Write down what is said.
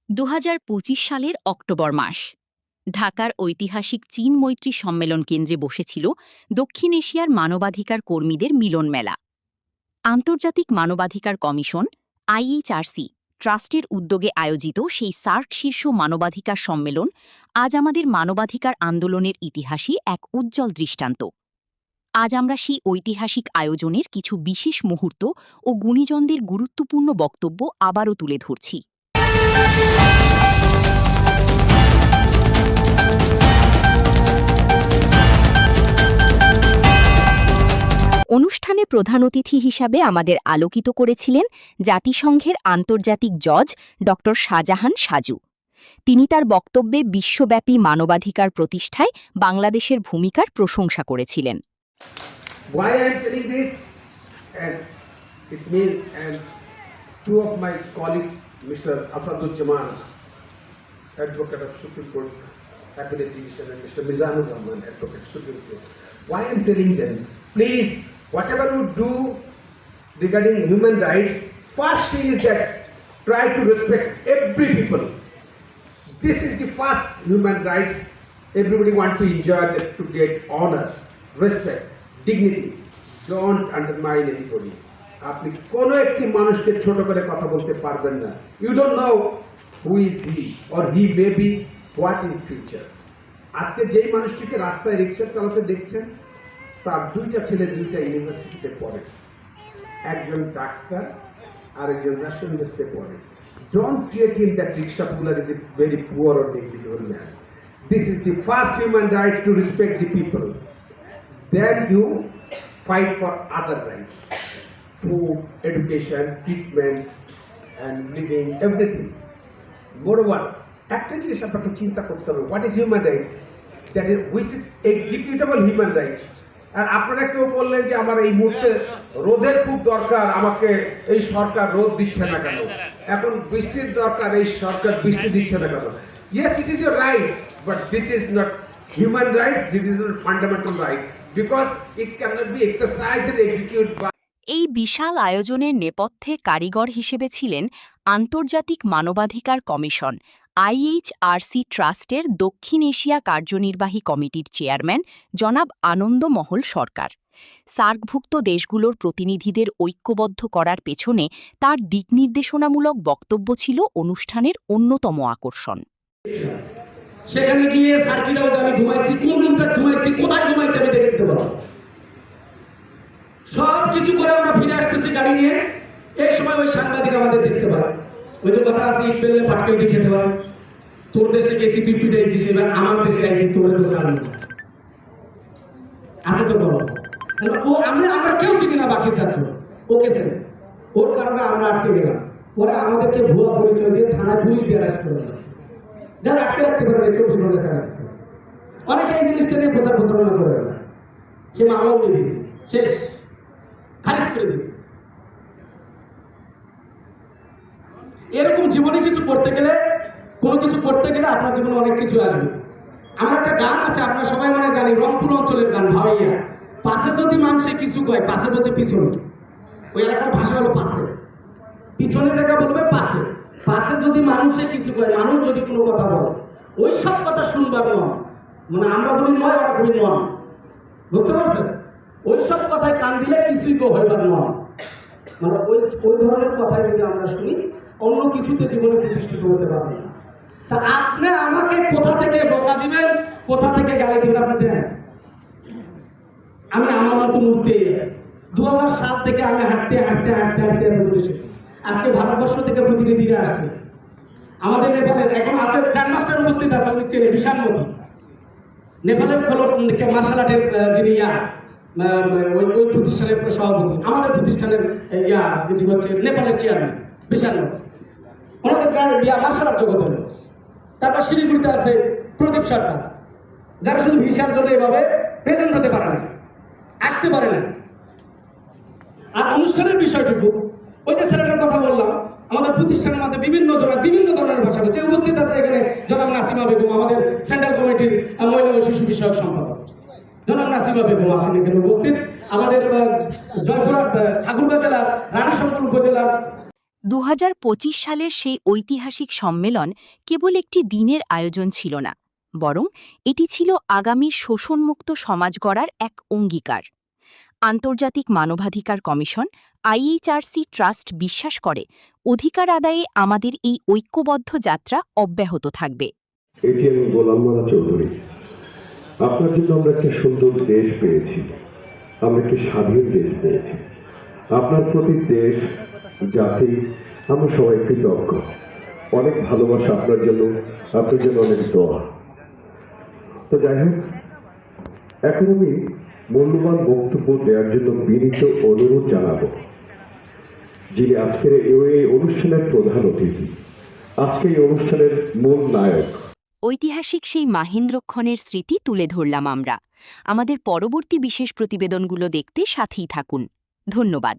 ২০২৫ সালের অক্টোবর মাস ঢাকার ঐতিহাসিক চীন মৈত্রী সম্মেলন কেন্দ্রে বসেছিল দক্ষিণ এশিয়ার মানবাধিকার কর্মীদের মিলন মেলা। আন্তর্জাতিক মানবাধিকার কমিশন আইএইচআরসি ট্রাস্টের উদ্যোগে আয়োজিত সেই সার্ক শীর্ষ মানবাধিকার সম্মেলন আজ আমাদের মানবাধিকার আন্দোলনের ইতিহাসে এক উজ্জ্বল দৃষ্টান্ত। আজ আমরা সেই ঐতিহাসিক আয়োজনের কিছু বিশেষ মুহূর্ত ও গুণীজনদের গুরুত্বপূর্ণ বক্তব্য আবারও তুলে ধরছি। অনুষ্ঠানে প্রধান অতিথি হিসাবে আমাদের আলোকিত করেছিলেন জাতিসংঘের আন্তর্জাতিক জজ ড শাহজাহান সাজু। তিনি তার বক্তব্যে বিশ্বব্যাপী মানবাধিকার প্রতিষ্ঠায় বাংলাদেশের ভূমিকার প্রশংসা করেছিলেন। Why I am telling this, and it means, and two of my colleagues, Mr. Asaduzzaman, Advocate of Supreme Court, Appellate Division, and Mr. Mizanur Rahman, Advocate Supreme Court. Why I am telling them, please, whatever you do regarding human rights, first thing is that try to respect every people. This is the first human rights. Everybody wants to enjoy that, to get honor, respect, dignity. Don't undermine anybody. আপনি কোনো একটি মানুষকে ছোট করে কথা বলতে পারবেন না। You don't know who is he or he may be what in future. আজকে যেই মানুষটিকে রাস্তায় রিক্সা চালাতে দেখছেন, তার দুইটা ছেলে দুইটা ইউনিভার্সিটিতে পড়ে, একজন ডাক্তার আর একজন রেশন বেচতে পড়ে। Don't create him that rickshaw puller is a very poor or negligible man. This is the first human right, to respect the people. Then you fight for other rights, food, education, treatment, and living, everything. Moreover, একটা জিনিস আপনাকে চিন্তা করতে হবে, what is human right? That is, which is executable human rights. আর আপনারা কেউ বললেন যে আমার এই মুহূর্তে রোদের খুব দরকার, আমাকে এই সরকার রোদ দিচ্ছে না কেন, এখন বৃষ্টির দরকার, এই সরকার বৃষ্টি দিচ্ছে না কেন। Yes, it is your right, but this is not human rights, this is not fundamental right, because it cannot be exercised and executed by. এই বিশাল আয়োজনের নেপথ্যে কারিগর হিসেবে ছিলেন আন্তর্জাতিক মানবাধিকার কমিশন আইএইচআরসি ট্রাস্টের দক্ষিণ এশিয়া কার্যনির্বাহী কমিটির চেয়ারম্যান জনাব আনন্দমহল সরকার। সার্কভুক্ত দেশগুলোর প্রতিনিধিদের ঐক্যবদ্ধ করার পেছনে তার দিকনির্দেশনামূলক বক্তব্য ছিল অনুষ্ঠানের অন্যতম আকর্ষণ। সেখানে গিয়ে সার্কিট হাউসে আমি ঘুমাইছি, কোন রুমটা ঘুমাইছি, কোথায় ঘুমাইছি আমি দেখতে পাবো। সব কিছু করে আমরা ফিরে আসতেছি গাড়ি নিয়ে। এই সময় ওই সাংবাদিক আমাদের দেখতে পারে। ওই যে কথা আছে, ইট পেলে পাটকে উঠে খেতে পারে। তোর দেশে গেছি, তুই পিটাইছিস, এবার আমার দেশে আইছি, তোর তো সামনে আছে তো বলো। ও আমরা কেউ চিনি না বাকি ছাত্র, ওকে স্যার, ওর কারণে আমরা আটকে গেলাম। ওরা আমাদেরকে ভুয়া পরিচয় দিয়ে থানায় পুলিশ দিয়ে অ্যারেস্ট করে দিয়েছে। যারা আটকে রাখতে পারবে 24 ঘন্টা ছাড়া। অনেকে এই জিনিসটা নিয়ে প্রচার প্রচারণা করে না, সে মামলা উঠে দিয়েছে, শেষ, খারিজ করে দিয়েছে। এরকম জীবনে কিছু করতে গেলে, কোনো কিছু করতে গেলে আপনার জীবনে অনেক কিছু আসবে। আমার একটা গান আছে, আপনারা সবাই মনে জানি, রংপুর অঞ্চলের গান, ভাইয়া পাশে যদি মানুষে কিছু কয়, পাশে বলতে পিছনে, ওই এলাকার ভাষা হলো পাশে, পিছনে টাকা বলবে পাশে। পাশে যদি মানুষে কিছু কয়, মানুষ যদি কোনো কথা বলে, ওই সব কথা শুনবার নয়, মানে আমরা বলি নয়, ওরা বলি নয়, বুঝতে পারছেন? ওই সব কথায় কান দিলে কিছুই হইবার নয়, মানে ওই ধরনের কথায় যদি আমরা শুনি, অন্য কিছুতে জীবনে প্রতিষ্ঠিত হতে পারবে না। তা আপনি আমাকে কোথা থেকে বকা দিবেন, কোথা থেকে গালি দিবেন, আপনি দেন। আমি আমার মতো উঠতেই আছি। 2000 সাল থেকে আমি হাঁটতে হাঁটতে হাঁটতে হাঁটতে এতদূর এসেছি। আজকে ভারতবর্ষ থেকে প্রতিনিধিরা আসছে। আমাদের নেপালের এখন আছে গ্র্যান্ডমাস্টার উপস্থিত আছে, উনি চেনে, বিশাল নদী, নেপালের মার্শাল আর্টের যিনি ওই প্রতিষ্ঠানের সভাপতি, আমাদের প্রতিষ্ঠানের কিছু হচ্ছে নেপালের চেয়ারম্যান, বিশাল নদী, ওনাদের মার্শাল আর্ট জগতের। তারপর শিলিগুড়িতে আছে প্রদীপ সরকার, যারা শুধু ভিসার জন্য এভাবে প্রেজেন্ট হতে পারে না, আসতে পারে না। আর অনুষ্ঠানের বিষয়টুকু, ওই যে ছেলেটার কথা বললাম, আমাদের প্রতিষ্ঠানের মধ্যে বিভিন্ন জনের বিভিন্ন ধরনের ভাষা বলছে। উপস্থিত আছে এখানে জনাব নাসিমা বেগম, আমাদের সেন্ট্রাল কমিটির মহিলা ও শিশু বিষয়ক সম্পাদক জনাব নাসিমা বেগম আছেন এখানে উপস্থিত। আমাদের জয়পুরহাট ঠাকুরগাঁ জেলার রানীশঙ্কর উপজেলার 2025 সালের সেই ঐতিহাসিক সম্মেলন কেবল একটি দিনের আয়োজন ছিল না, বরং এটি ছিল আগামীর শোষণমুক্ত সমাজ গড়ার এক অঙ্গীকার। আন্তর্জাতিক মানবাধিকার কমিশন আইএইচআরসি ট্রাস্ট বিশ্বাস করে অধিকার আদায়ে আমাদের এই ঐক্যবদ্ধ যাত্রা অব্যাহত থাকবে। এটি আমি গোলাম মোল্লা চৌধুরী। আপনার জন্য আমরা একটা সুন্দর দেশ পেয়েছি, আমরা একটি স্বাধীন দেশ পেয়েছি। আপনার প্রতি দেশ, জাতি, আমরা সবাই কৃতজ্ঞ। অনেক ভালোবাসা আপনার জন্য অনেক দোয়া। তো যাই হোক, এখন আমি মূল্যবান বক্তব্য দেওয়ার জন্য বিনীত অনুরোধ জানাবো যিনি আজকের এই অনুষ্ঠানের প্রধান অতিথি, আজকে এই অনুষ্ঠানের মূল নায়ক। ঐতিহাসিক সেই মাহেন্দ্রক্ষণের স্মৃতি তুলে ধরলাম আমরা। আমাদের পরবর্তী বিশেষ প্রতিবেদনগুলো দেখতে সাথেই থাকুন। ধন্যবাদ।